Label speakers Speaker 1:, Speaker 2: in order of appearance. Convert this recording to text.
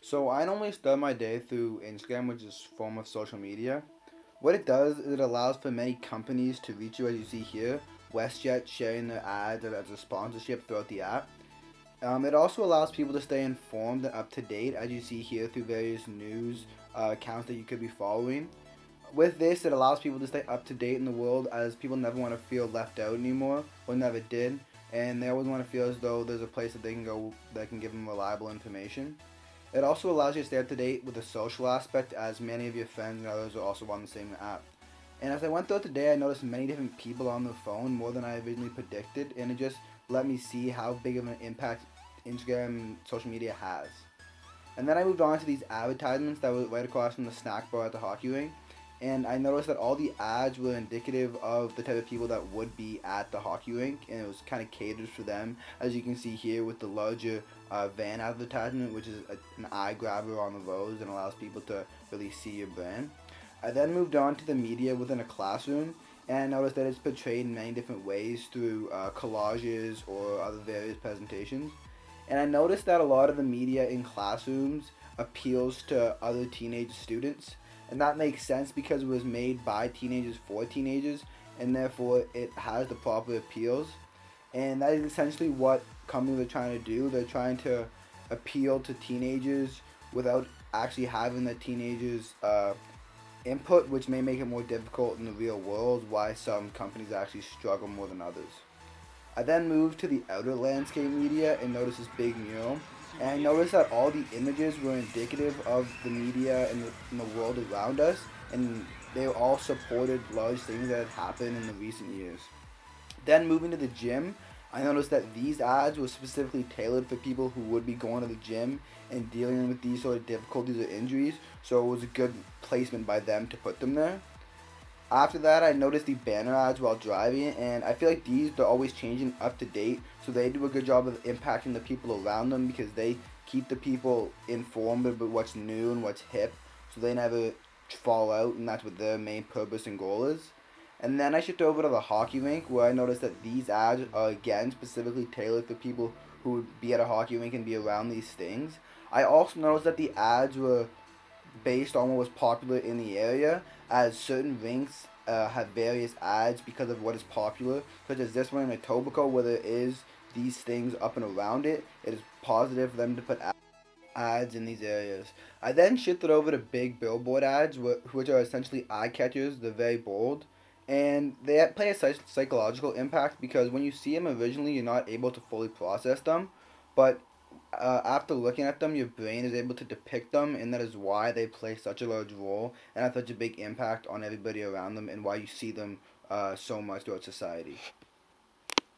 Speaker 1: So I normally start my day through Instagram, which is a form of social media. What it does is it allows for many companies to reach you, as you see here. WestJet sharing their ads as a sponsorship throughout the app. It also allows people to stay informed and up to date, as you see here, through various news accounts that you could be following. With this, it allows people to stay up to date in the world, as people never want to feel left out anymore, or never did, and they always want to feel as though there's a place that they can go that can give them reliable information. It also allows you to stay up to date with the social aspect, as many of your friends and others are also on the same app. And as I went through it today, I noticed many different people on the phone, more than I originally predicted, and it just let me see how big of an impact Instagram and social media has. And then I moved on to these advertisements that were right across from the snack bar at the hockey rink. And I noticed that all the ads were indicative of the type of people that would be at the hockey rink, and it was kind of catered for them, as you can see here with the larger van advertisement, which is an eye grabber on the roads and allows people to really see your brand. I then moved on to the media within a classroom, and I noticed that it's portrayed in many different ways through collages or other various presentations. And I noticed that a lot of the media in classrooms appeals to other teenage students. And that makes sense because it was made by teenagers for teenagers, and therefore it has the proper appeals. And that is essentially what companies are trying to do. They're trying to appeal to teenagers without actually having the teenagers' input, which may make it more difficult in the real world, why some companies actually struggle more than others. I then moved to the outer landscape media and noticed this big mural. And I noticed that all the images were indicative of the media in the world around us, and they all supported large things that had happened in the recent years. Then moving to the gym, I noticed that these ads were specifically tailored for people who would be going to the gym and dealing with these sort of difficulties or injuries, so it was a good placement by them to put them there. After that, I noticed the banner ads while driving, and I feel like these they're always changing up to date, so they do a good job of impacting the people around them because they keep the people informed about what's new and what's hip, so they never fall out, and that's what their main purpose and goal is. And then I shift over to the hockey rink, where I noticed that these ads are again specifically tailored for people who would be at a hockey rink and be around these things. I also noticed that the ads were based on what was popular in the area, as certain rinks have various ads because of what is popular, such as this one in Etobicoke, where there is these things up and around it. It is positive for them to put ads in these areas. I then shifted over to big billboard ads, which are essentially eye catchers. They're very bold. And they play a psychological impact because when you see them originally, you're not able to fully process them. But after looking at them, your brain is able to depict them, and that is why they play such a large role and have such a big impact on everybody around them, and why you see them so much throughout society.